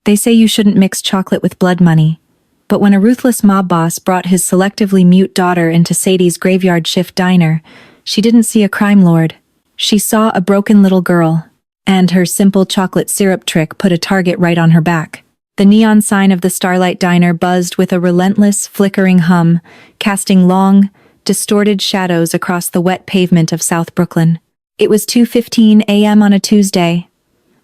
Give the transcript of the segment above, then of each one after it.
They say you shouldn't mix chocolate with blood money. But when a ruthless mob boss brought his selectively mute daughter into Sadie's graveyard shift diner, she didn't see a crime lord. She saw a broken little girl, and her simple chocolate syrup trick put a target right on her back. The neon sign of the Starlight Diner buzzed with a relentless, flickering hum, casting long, distorted shadows across the wet pavement of South Brooklyn. It was 2:15 a.m. on a Tuesday,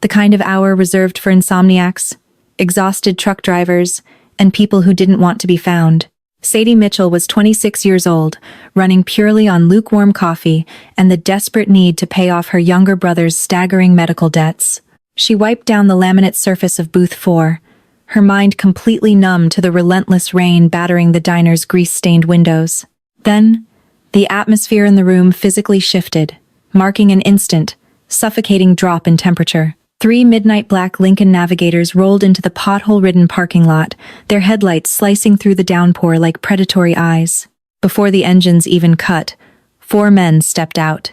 the kind of hour reserved for insomniacs, exhausted truck drivers, and people who didn't want to be found. Sadie Mitchell was 26 years old, running purely on lukewarm coffee and the desperate need to pay off her younger brother's staggering medical debts. She wiped down the laminate surface of Booth 4, her mind completely numb to the relentless rain battering the diner's grease-stained windows. Then, the atmosphere in the room physically shifted, marking an instant, suffocating drop in temperature. 3 midnight black Lincoln Navigators rolled into the pothole-ridden parking lot, their headlights slicing through the downpour like predatory eyes. Before the engines even cut, 4 men stepped out.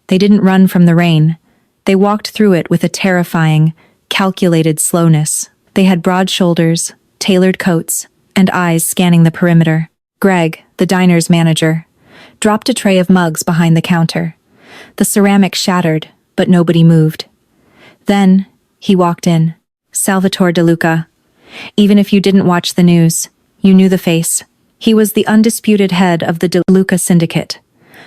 They didn't run from the rain. They walked through it with a terrifying, calculated slowness. They had broad shoulders, tailored coats, and eyes scanning the perimeter. Greg, the diner's manager, dropped a tray of mugs behind the counter. The ceramic shattered, but nobody moved. Then, he walked in. Salvatore De Luca. Even if you didn't watch the news, you knew the face. He was the undisputed head of the De Luca syndicate,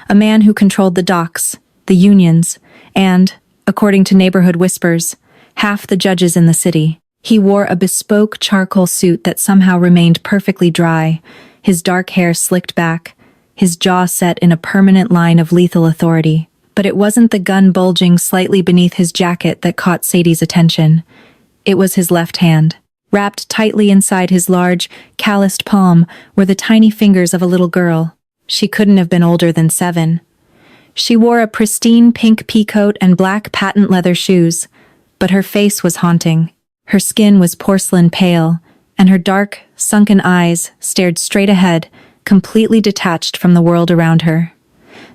a man who controlled the docks, the unions, and, according to neighborhood whispers, half the judges in the city. He wore a bespoke charcoal suit that somehow remained perfectly dry, his dark hair slicked back, his jaw set in a permanent line of lethal authority. But it wasn't the gun bulging slightly beneath his jacket that caught Sadie's attention. It was his left hand. Wrapped tightly inside his large, calloused palm were the tiny fingers of a little girl. She couldn't have been older than 7. She wore a pristine pink peacoat and black patent leather shoes, but her face was haunting. Her skin was porcelain pale, and her dark, sunken eyes stared straight ahead, completely detached from the world around her.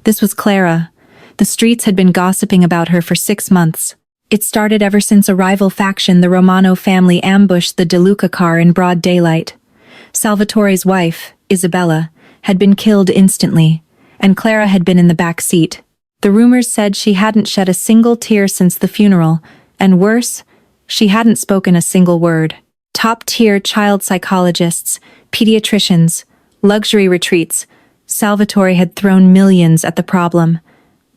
This was Clara. The streets had been gossiping about her for 6 months. It started ever since a rival faction, the Romano family, ambushed the De Luca car in broad daylight. Salvatore's wife, Isabella, had been killed instantly, and Clara had been in the back seat. The rumors said she hadn't shed a single tear since the funeral, and worse, she hadn't spoken a single word. Top-tier child psychologists, pediatricians, luxury retreats, Salvatore had thrown millions at the problem.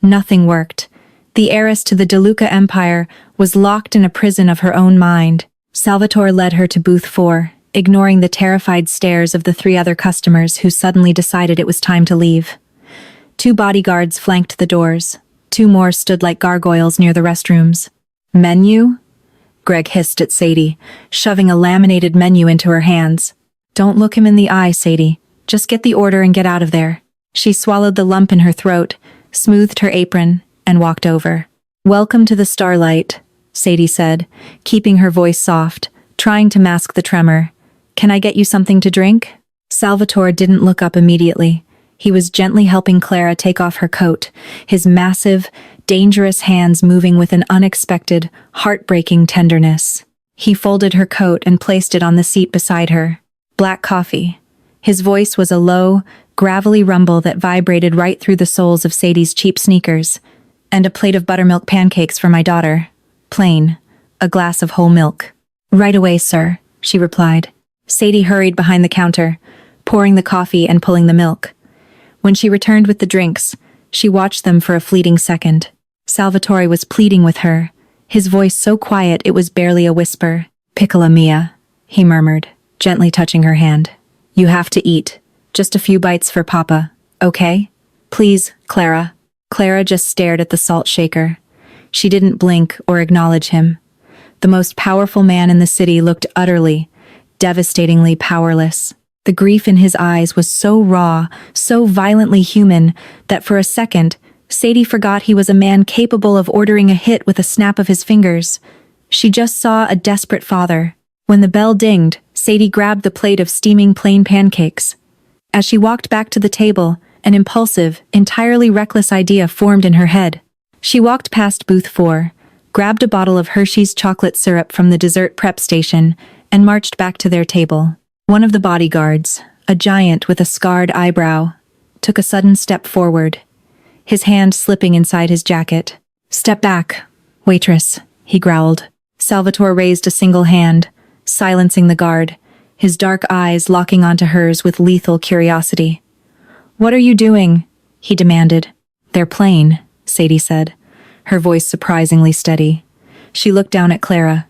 Nothing worked. The heiress to the De Luca empire was locked in a prison of her own mind. Salvatore led her to booth 4, ignoring the terrified stares of the 3 other customers who suddenly decided it was time to leave. 2 bodyguards flanked the doors. 2 more stood like gargoyles near the restrooms. Menu? Greg hissed at Sadie, shoving a laminated menu into her hands. Don't look him in the eye, Sadie. Just get the order and get out of there. She swallowed the lump in her throat, smoothed her apron, and walked over. Welcome to the Starlight, Sadie said, keeping her voice soft, trying to mask the tremor. Can I get you something to drink? Salvatore didn't look up immediately. He was gently helping Clara take off her coat, his massive, dangerous hands moving with an unexpected, heartbreaking tenderness. He folded her coat and placed it on the seat beside her. Black coffee. His voice was a low, gravelly rumble that vibrated right through the soles of Sadie's cheap sneakers. And a plate of buttermilk pancakes for my daughter. Plain. A glass of whole milk. Right away, sir, she replied. Sadie hurried behind the counter, pouring the coffee and pulling the milk. When she returned with the drinks, she watched them for a fleeting second. Salvatore was pleading with her, his voice so quiet it was barely a whisper. Piccola mia, he murmured, gently touching her hand. You have to eat. Just a few bites for Papa, okay? Please, Clara. Clara just stared at the salt shaker. She didn't blink or acknowledge him. The most powerful man in the city looked utterly, devastatingly powerless. The grief in his eyes was so raw, so violently human, that for a second, Sadie forgot he was a man capable of ordering a hit with a snap of his fingers. She just saw a desperate father. When the bell dinged, Sadie grabbed the plate of steaming plain pancakes. As she walked back to the table, an impulsive, entirely reckless idea formed in her head. She walked past booth 4, grabbed a bottle of Hershey's chocolate syrup from the dessert prep station, and marched back to their table. One of the bodyguards, a giant with a scarred eyebrow, took a sudden step forward, his hand slipping inside his jacket. "Step back, waitress," he growled. Salvatore raised a single hand, silencing the guard, his dark eyes locking onto hers with lethal curiosity. "What are you doing?" he demanded. "They're plain," Sadie said, her voice surprisingly steady. She looked down at Clara.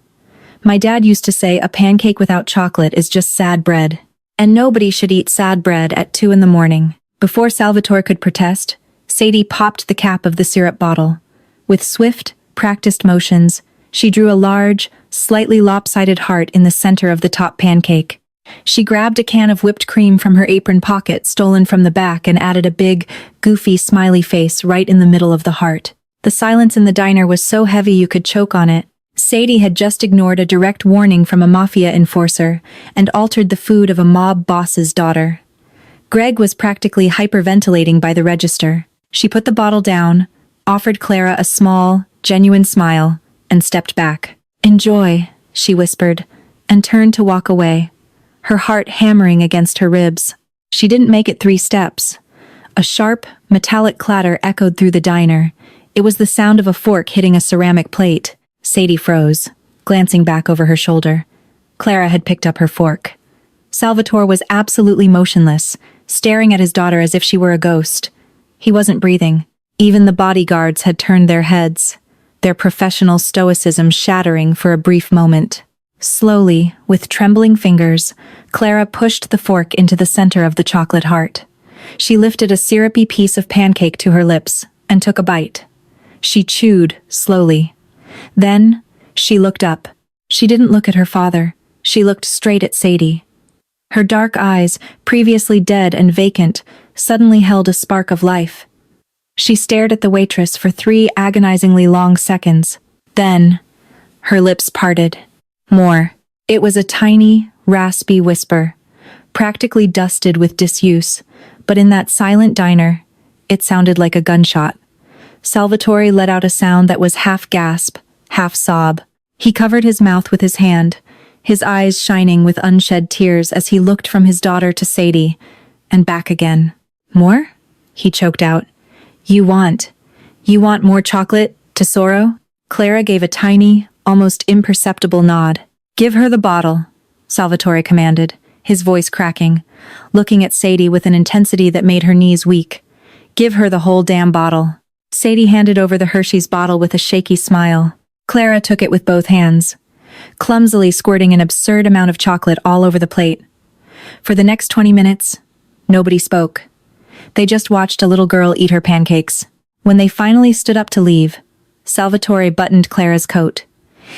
"My dad used to say a pancake without chocolate is just sad bread. And nobody should eat sad bread at 2 in the morning." Before Salvatore could protest, Sadie popped the cap of the syrup bottle. With swift, practiced motions, she drew a large, slightly lopsided heart in the center of the top pancake. She grabbed a can of whipped cream from her apron pocket stolen from the back and added a big, goofy, smiley face right in the middle of the heart. The silence in the diner was so heavy you could choke on it. Sadie had just ignored a direct warning from a Mafia enforcer and altered the food of a mob boss's daughter. Greg was practically hyperventilating by the register. She put the bottle down, offered Clara a small, genuine smile, and stepped back. "Enjoy," she whispered, and turned to walk away, her heart hammering against her ribs. She didn't make it 3 steps. A sharp, metallic clatter echoed through the diner. It was the sound of a fork hitting a ceramic plate. Sadie froze, glancing back over her shoulder. Clara had picked up her fork. Salvatore was absolutely motionless, staring at his daughter as if she were a ghost. He wasn't breathing. Even the bodyguards had turned their heads, their professional stoicism shattering for a brief moment. Slowly, with trembling fingers, Clara pushed the fork into the center of the chocolate heart. She lifted a syrupy piece of pancake to her lips and took a bite. She chewed, slowly. Then, she looked up. She didn't look at her father. She looked straight at Sadie. Her dark eyes, previously dead and vacant, suddenly held a spark of life. She stared at the waitress for 3 agonizingly long seconds. Then, her lips parted. More. It was a tiny, raspy whisper, practically dusted with disuse, but in that silent diner, it sounded like a gunshot. Salvatore let out a sound that was half gasp, half sob. He covered his mouth with his hand, his eyes shining with unshed tears as he looked from his daughter to Sadie, and back again. "More?" he choked out. You want more chocolate, tesoro?" Clara gave a tiny, almost imperceptible nod. "Give her the bottle," Salvatore commanded, his voice cracking, looking at Sadie with an intensity that made her knees weak. "Give her the whole damn bottle." Sadie handed over the Hershey's bottle with a shaky smile. Clara took it with both hands, clumsily squirting an absurd amount of chocolate all over the plate. For the next 20 minutes, nobody spoke. They just watched a little girl eat her pancakes. When they finally stood up to leave, Salvatore buttoned Clara's coat.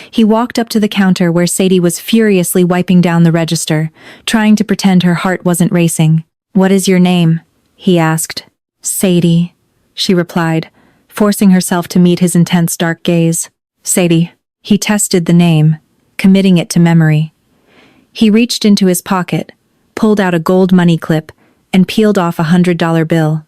He walked up to the counter where Sadie was furiously wiping down the register, trying to pretend her heart wasn't racing. "What is your name?" he asked. "Sadie," she replied, forcing herself to meet his intense dark gaze. "Sadie." He tested the name, committing it to memory. He reached into his pocket, pulled out a gold money clip, and peeled off a $100 bill.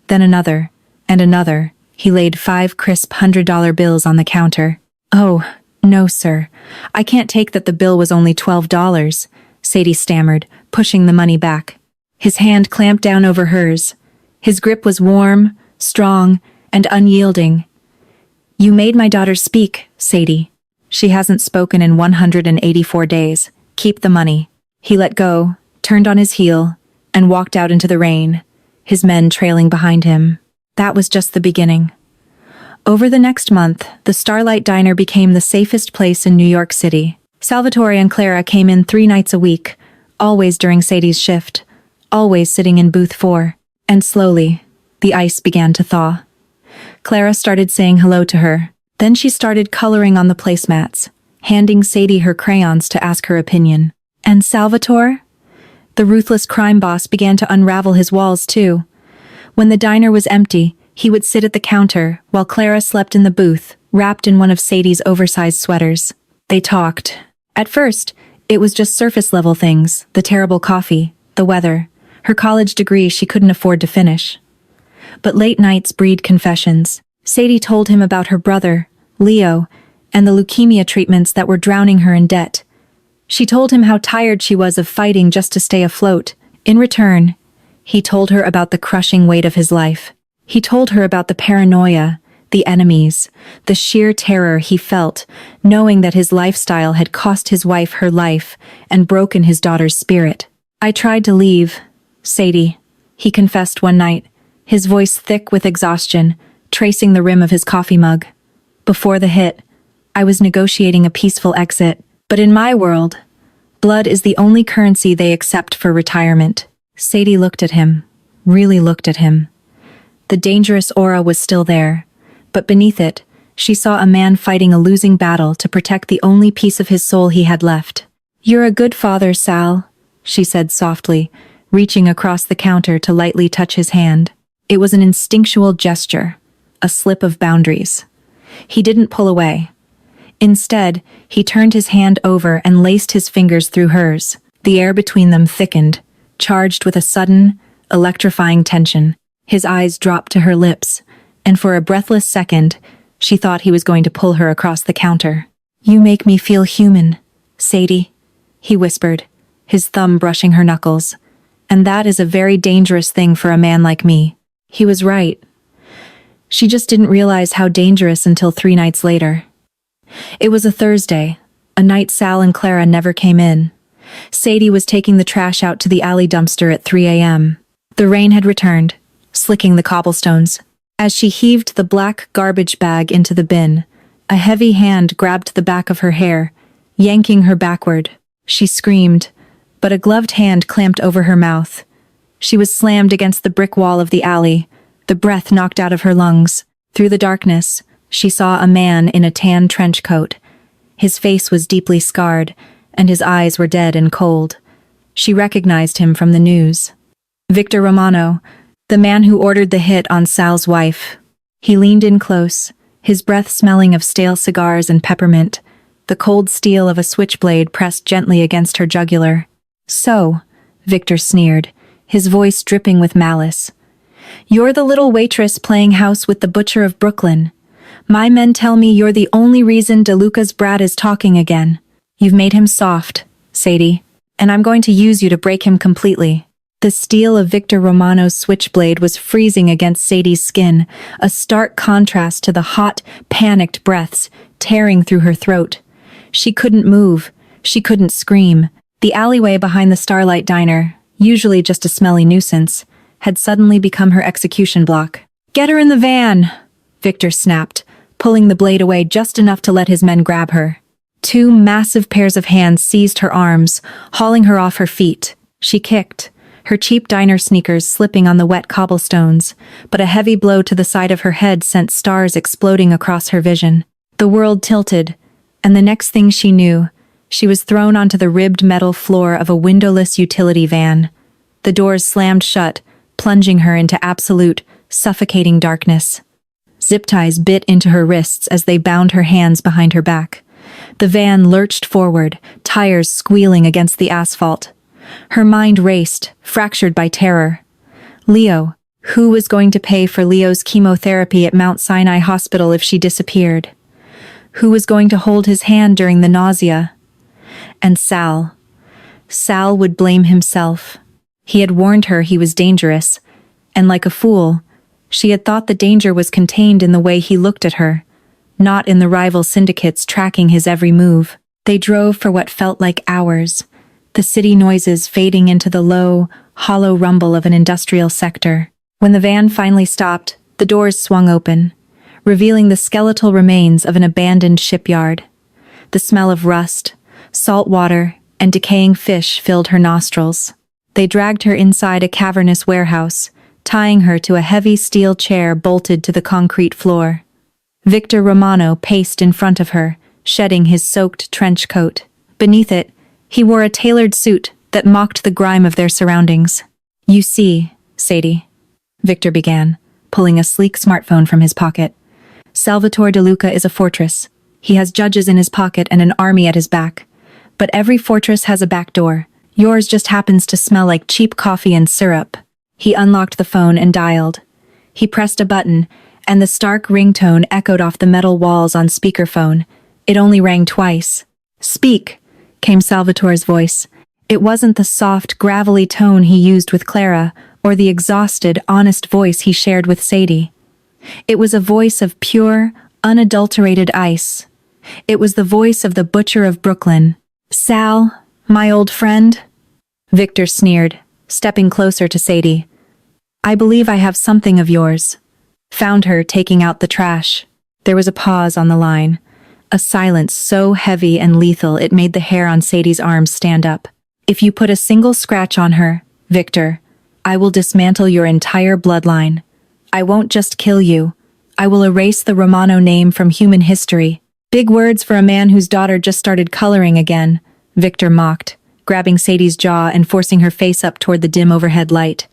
Then another, and another. He laid 5 crisp $100 bills on the counter. "Oh, no, sir. I can't take that the bill was only $12, Sadie stammered, pushing the money back. His hand clamped down over hers. His grip was warm, strong, and unyielding. "You made my daughter speak, Sadie. She hasn't spoken in 184 days. Keep the money." He let go, turned on his heel, and walked out into the rain, his men trailing behind him. That was just the beginning. Over the next month, the Starlight Diner became the safest place in New York City. Salvatore and Clara came in 3 nights a week, always during Sadie's shift, always sitting in booth 4. And slowly, the ice began to thaw. Clara started saying hello to her. Then she started coloring on the placemats, handing Sadie her crayons to ask her opinion. And Salvatore? The ruthless crime boss began to unravel his walls too. When the diner was empty, he would sit at the counter while Clara slept in the booth, wrapped in one of Sadie's oversized sweaters. They talked. At first, it was just surface-level things, the terrible coffee, the weather, her college degree she couldn't afford to finish. But late nights breed confessions. Sadie told him about her brother, Leo, and the leukemia treatments that were drowning her in debt. She told him how tired she was of fighting just to stay afloat. In return, he told her about the crushing weight of his life. He told her about the paranoia, the enemies, the sheer terror he felt, knowing that his lifestyle had cost his wife her life and broken his daughter's spirit. "I tried to leave, Sadie," he confessed one night, his voice thick with exhaustion, tracing the rim of his coffee mug. "Before the hit, I was negotiating a peaceful exit, but in my world, blood is the only currency they accept for retirement." Sadie looked at him, really looked at him. The dangerous aura was still there, but beneath it, she saw a man fighting a losing battle to protect the only piece of his soul he had left. "You're a good father, Sal," she said softly, reaching across the counter to lightly touch his hand. It was an instinctual gesture, a slip of boundaries. He didn't pull away. Instead, he turned his hand over and laced his fingers through hers. The air between them thickened, charged with a sudden, electrifying tension. His eyes dropped to her lips, and for a breathless second, she thought he was going to pull her across the counter. "You make me feel human, Sadie," he whispered, his thumb brushing her knuckles. "And that is a very dangerous thing for a man like me." He was right. She just didn't realize how dangerous until 3 nights later. It was a Thursday, a night Sal and Clara never came in. Sadie was taking the trash out to the alley dumpster at 3 a.m. The rain had returned, slicking the cobblestones. As she heaved the black garbage bag into the bin, a heavy hand grabbed the back of her hair, yanking her backward. She screamed, but a gloved hand clamped over her mouth. She was slammed against the brick wall of the alley, the breath knocked out of her lungs. Through the darkness, she saw a man in a tan trench coat. His face was deeply scarred, and his eyes were dead and cold. She recognized him from the news. Victor Romano, the man who ordered the hit on Sal's wife. He leaned in close, his breath smelling of stale cigars and peppermint, the cold steel of a switchblade pressed gently against her jugular. "So," Victor sneered, his voice dripping with malice, "you're the little waitress playing house with the butcher of Brooklyn. My men tell me you're the only reason DeLuca's brat is talking again. You've made him soft, Sadie, and I'm going to use you to break him completely." The steel of Victor Romano's switchblade was freezing against Sadie's skin, a stark contrast to the hot, panicked breaths tearing through her throat. She couldn't move. She couldn't scream. The alleyway behind the Starlight Diner, usually just a smelly nuisance, had suddenly become her execution block. "Get her in the van!" Victor snapped, pulling the blade away just enough to let his men grab her. 2 massive pairs of hands seized her arms, hauling her off her feet. She kicked, her cheap diner sneakers slipping on the wet cobblestones, but a heavy blow to the side of her head sent stars exploding across her vision. The world tilted, and the next thing she knew, she was thrown onto the ribbed metal floor of a windowless utility van. The doors slammed shut, plunging her into absolute, suffocating darkness. Zip ties bit into her wrists as they bound her hands behind her back. The van lurched forward, tires squealing against the asphalt. Her mind raced, fractured by terror. Leo. Who was going to pay for Leo's chemotherapy at Mount Sinai Hospital if she disappeared? Who was going to hold his hand during the nausea? And Sal. Sal would blame himself. He had warned her he was dangerous, and like a fool, she had thought the danger was contained in the way he looked at her, not in the rival syndicates tracking his every move. They drove for what felt like hours, the city noises fading into the low, hollow rumble of an industrial sector. When the van finally stopped, the doors swung open, revealing the skeletal remains of an abandoned shipyard. The smell of rust, salt water, and decaying fish filled her nostrils. They dragged her inside a cavernous warehouse, tying her to a heavy steel chair bolted to the concrete floor. Victor Romano paced in front of her, shedding his soaked trench coat. Beneath it, he wore a tailored suit that mocked the grime of their surroundings. "You see, Sadie," Victor began, pulling a sleek smartphone from his pocket. "Salvatore DeLuca is a fortress. He has judges in his pocket and an army at his back. But every fortress has a back door. Yours just happens to smell like cheap coffee and syrup." He unlocked the phone and dialed. He pressed a button, and the stark ringtone echoed off the metal walls on speakerphone, It only rang twice. "Speak," came Salvatore's voice. It wasn't the soft, gravelly tone he used with Clara, or the exhausted, honest voice he shared with Sadie. It was a voice of pure, unadulterated ice. It was the voice of the butcher of Brooklyn. "Sal, my old friend?" Victor sneered, stepping closer to Sadie. "I believe I have something of yours." Found her taking out the trash. There was a pause on the line. A silence so heavy and lethal it made the hair on Sadie's arms stand up. "If you put a single scratch on her, Victor, I will dismantle your entire bloodline. I won't just kill you. I will erase the Romano name from human history." "Big words for a man whose daughter just started coloring again," Victor mocked, grabbing Sadie's jaw and forcing her face up toward the dim overhead light.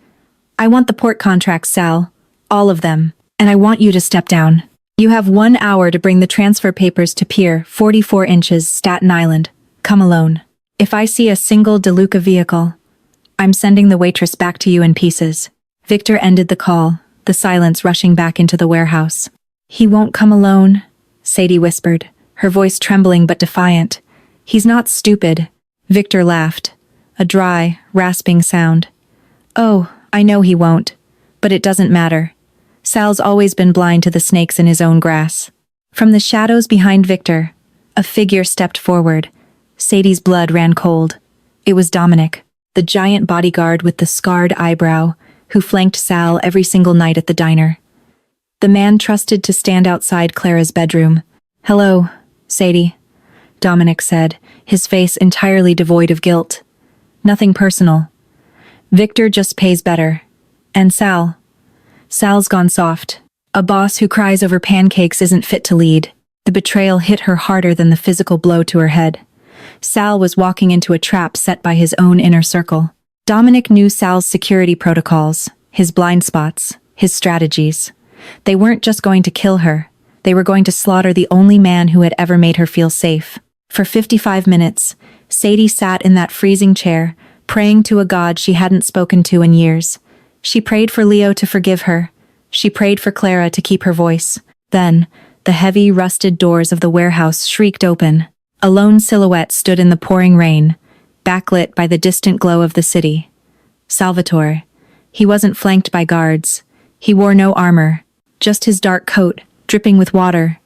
"I want the port contracts, Sal. All of them. And I want you to step down. You have 1 hour to bring the transfer papers to Pier 44 inches, Staten Island. Come alone. If I see a single DeLuca vehicle, I'm sending the waitress back to you in pieces." Victor ended the call, the silence rushing back into the warehouse. "He won't come alone," Sadie whispered, her voice trembling but defiant. "He's not stupid." Victor laughed, a dry, rasping sound. "Oh, I know he won't. But it doesn't matter. Sal's always been blind to the snakes in his own grass." From the shadows behind Victor, a figure stepped forward. Sadie's blood ran cold. It was Dominic, the giant bodyguard with the scarred eyebrow, who flanked Sal every single night at the diner. The man trusted to stand outside Clara's bedroom. "Hello, Sadie," Dominic said, his face entirely devoid of guilt. "Nothing personal. Victor just pays better. And Sal's gone soft. A boss who cries over pancakes isn't fit to lead." The betrayal hit her harder than the physical blow to her head. Sal was walking into a trap set by his own inner circle. Dominic knew Sal's security protocols, his blind spots, his strategies. They weren't just going to kill her. They were going to slaughter the only man who had ever made her feel safe. For 55 minutes, Sadie sat in that freezing chair, praying to a God she hadn't spoken to in years. She prayed for Leo to forgive her. She prayed for Clara to keep her voice. Then, the heavy, rusted doors of the warehouse shrieked open. A lone silhouette stood in the pouring rain, backlit by the distant glow of the city. Salvatore. He wasn't flanked by guards. He wore no armor, just his dark coat, dripping with water,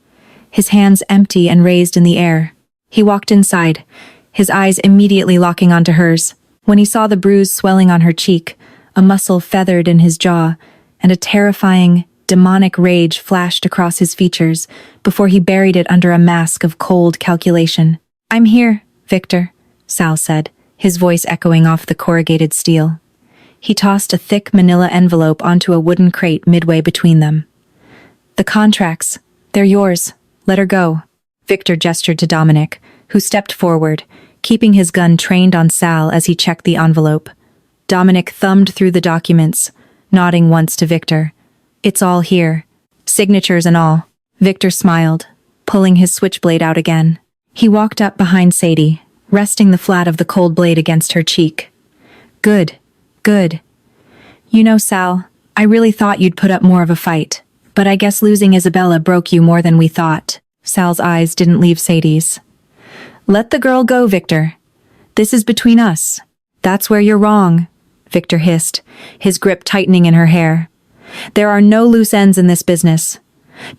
his hands empty and raised in the air. He walked inside, his eyes immediately locking onto hers. When he saw the bruise swelling on her cheek, a muscle feathered in his jaw, and a terrifying, demonic rage flashed across his features before he buried it under a mask of cold calculation. "I'm here, Victor," Sal said, his voice echoing off the corrugated steel. He tossed a thick manila envelope onto a wooden crate midway between them. "The contracts, they're yours. Let her go." Victor gestured to Dominic, who stepped forward, keeping his gun trained on Sal as he checked the envelope. Dominic thumbed through the documents, nodding once to Victor. "It's all here. Signatures and all." Victor smiled, pulling his switchblade out again. He walked up behind Sadie, resting the flat of the cold blade against her cheek. Good. You know, Sal, I really thought you'd put up more of a fight. But I guess losing Isabella broke you more than we thought." Sal's eyes didn't leave Sadie's. "Let the girl go, Victor. This is between us." "That's where you're wrong," Victor hissed, his grip tightening in her hair. "There are no loose ends in this business.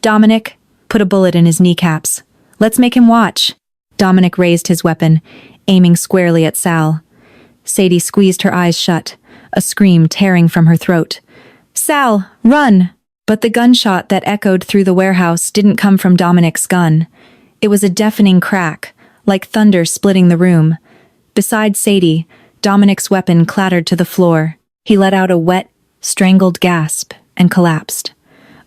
Dominic, put a bullet in his kneecaps. Let's make him watch." Dominic raised his weapon, aiming squarely at Sal. Sadie squeezed her eyes shut, a scream tearing from her throat. "Sal, run!" But the gunshot that echoed through the warehouse didn't come from Dominic's gun. It was a deafening crack, like thunder splitting the room. Beside Sadie, Dominic's weapon clattered to the floor. He let out a wet, strangled gasp and collapsed,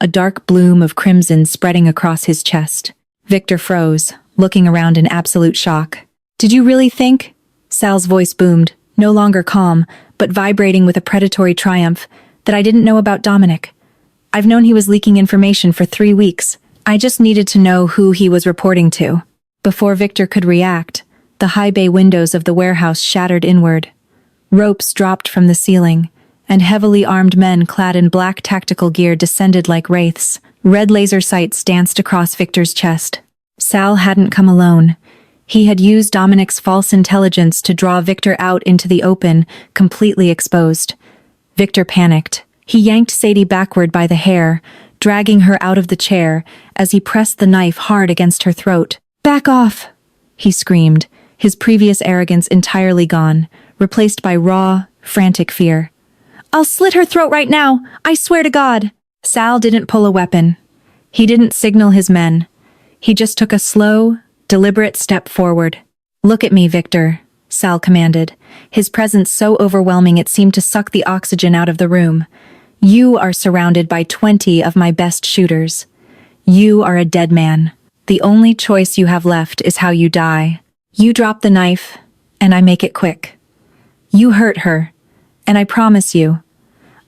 a dark bloom of crimson spreading across his chest. Victor froze, looking around in absolute shock. "Did you really think?" Sal's voice boomed, no longer calm, but vibrating with a predatory triumph, "that I didn't know about Dominic. I've known he was leaking information for 3 weeks. I just needed to know who he was reporting to." Before Victor could react, the high bay windows of the warehouse shattered inward. Ropes dropped from the ceiling, and heavily armed men clad in black tactical gear descended like wraiths. Red laser sights danced across Victor's chest. Sal hadn't come alone. He had used Dominic's false intelligence to draw Victor out into the open, completely exposed. Victor panicked. He yanked Sadie backward by the hair, dragging her out of the chair as he pressed the knife hard against her throat. "Back off!" he screamed, his previous arrogance entirely gone, replaced by raw, frantic fear. "I'll slit her throat right now, I swear to God!" Sal didn't pull a weapon. He didn't signal his men. He just took a slow, deliberate step forward. "Look at me, Victor," Sal commanded, his presence so overwhelming it seemed to suck the oxygen out of the room. "You are surrounded by 20 of my best shooters. You are a dead man. The only choice you have left is how you die. You drop the knife, and I make it quick. You hurt her, and I promise you,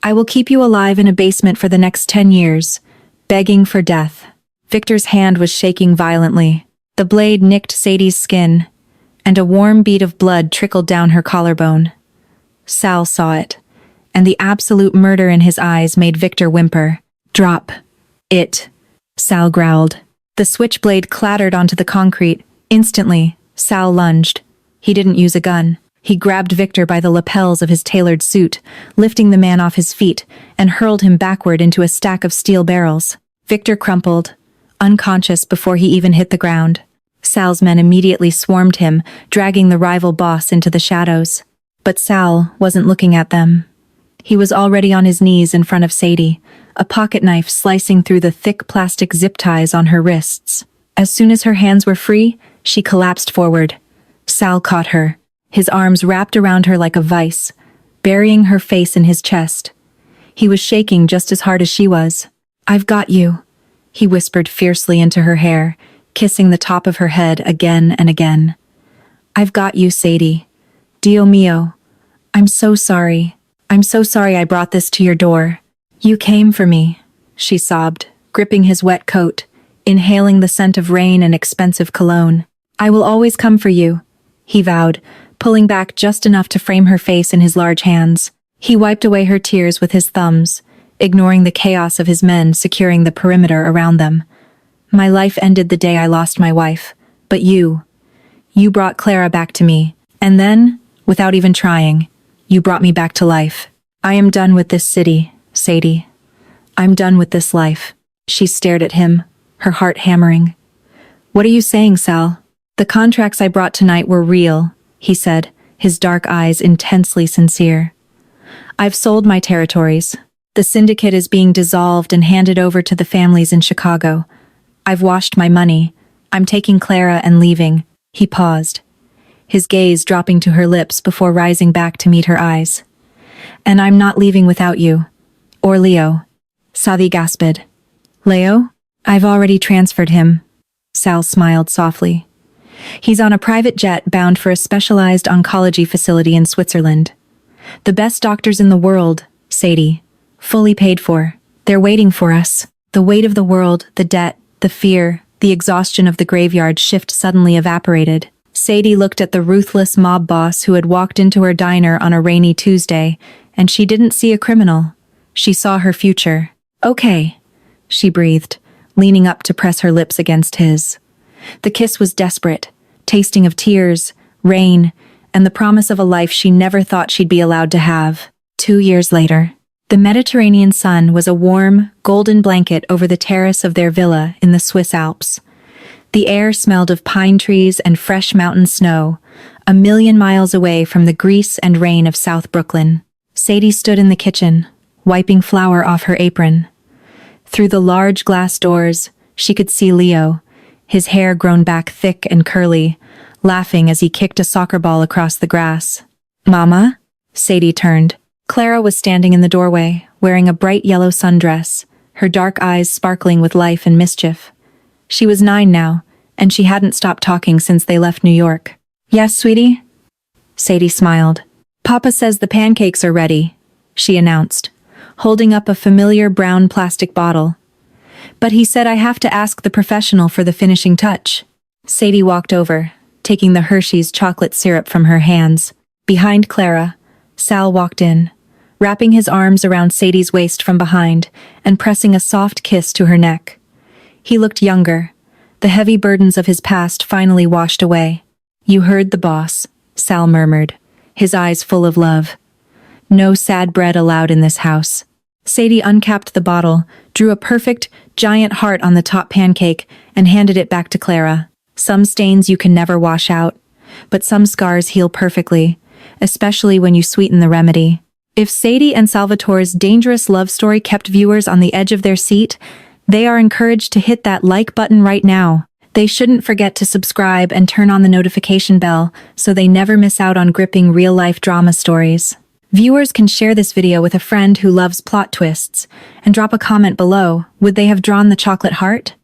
I will keep you alive in a basement for the next 10 years, begging for death." Victor's hand was shaking violently. The blade nicked Sadie's skin, and a warm bead of blood trickled down her collarbone. Sal saw it, and the absolute murder in his eyes made Victor whimper. "Drop it," Sal growled. The switchblade clattered onto the concrete. Instantly, Sal lunged. He didn't use a gun. He grabbed Victor by the lapels of his tailored suit, lifting the man off his feet, and hurled him backward into a stack of steel barrels. Victor crumpled, unconscious before he even hit the ground. Sal's men immediately swarmed him, dragging the rival boss into the shadows. But Sal wasn't looking at them. He was already on his knees in front of Sadie, a pocket knife slicing through the thick plastic zip ties on her wrists. As soon as her hands were free, she collapsed forward. Sal caught her, his arms wrapped around her like a vice, burying her face in his chest. He was shaking just as hard as she was. "I've got you," he whispered fiercely into her hair, kissing the top of her head again and again. "I've got you, Sadie. Dio mio. I'm so sorry. I'm so sorry I brought this to your door. You came for me," she sobbed, gripping his wet coat, inhaling the scent of rain and expensive cologne. "I will always come for you," he vowed, pulling back just enough to frame her face in his large hands. He wiped away her tears with his thumbs, ignoring the chaos of his men securing the perimeter around them. "My life ended the day I lost my wife, but you brought Clara back to me, and then, without even trying, you brought me back to life. I am done with this city, Sadie. I'm done with this life." She stared at him, her heart hammering. "What are you saying, Sal?" "The contracts I brought tonight were real," he said, his dark eyes intensely sincere. "I've sold my territories. The syndicate is being dissolved and handed over to the families in Chicago. I've washed my money. I'm taking Clara and leaving." He paused, his gaze dropping to her lips before rising back to meet her eyes. "And I'm not leaving without you. Or Leo." Sadie gasped. "Leo? I've already transferred him." Sal smiled softly. "He's on a private jet bound for a specialized oncology facility in Switzerland. The best doctors in the world, Sadie. Fully paid for. They're waiting for us." The weight of the world, the debt, the fear, the exhaustion of the graveyard shift suddenly evaporated. Sadie looked at the ruthless mob boss who had walked into her diner on a rainy Tuesday, and she didn't see a criminal. She saw her future. "Okay," she breathed, leaning up to press her lips against his. The kiss was desperate, tasting of tears, rain, and the promise of a life she never thought she'd be allowed to have. 2 years later, the Mediterranean sun was a warm, golden blanket over the terrace of their villa in the Swiss Alps. The air smelled of pine trees and fresh mountain snow, a million miles away from the grease and rain of South Brooklyn. Sadie stood in the kitchen, wiping flour off her apron. Through the large glass doors, she could see Leo, his hair grown back thick and curly, laughing as he kicked a soccer ball across the grass. "Mama?" Sadie turned. Clara was standing in the doorway, wearing a bright yellow sundress, her dark eyes sparkling with life and mischief. She was 9 now, and she hadn't stopped talking since they left New York. "Yes, sweetie?" Sadie smiled. "Papa says the pancakes are ready," she announced, holding up a familiar brown plastic bottle. "But he said I have to ask the professional for the finishing touch." Sadie walked over, taking the Hershey's chocolate syrup from her hands. Behind Clara, Sal walked in, wrapping his arms around Sadie's waist from behind and pressing a soft kiss to her neck. He looked younger, The heavy burdens of his past finally washed away. "You heard the boss," Sal murmured, his eyes full of love. "No sad bread allowed in this house." Sadie uncapped the bottle, drew a perfect, giant heart on the top pancake, and handed it back to Clara. "Some stains you can never wash out, but some scars heal perfectly, especially when you sweeten the remedy." If Sadie and Salvatore's dangerous love story kept viewers on the edge of their seat, they are encouraged to hit that like button right now. They shouldn't forget to subscribe and turn on the notification bell so they never miss out on gripping real-life drama stories. Viewers can share this video with a friend who loves plot twists, and drop a comment below. Would they have drawn the chocolate heart?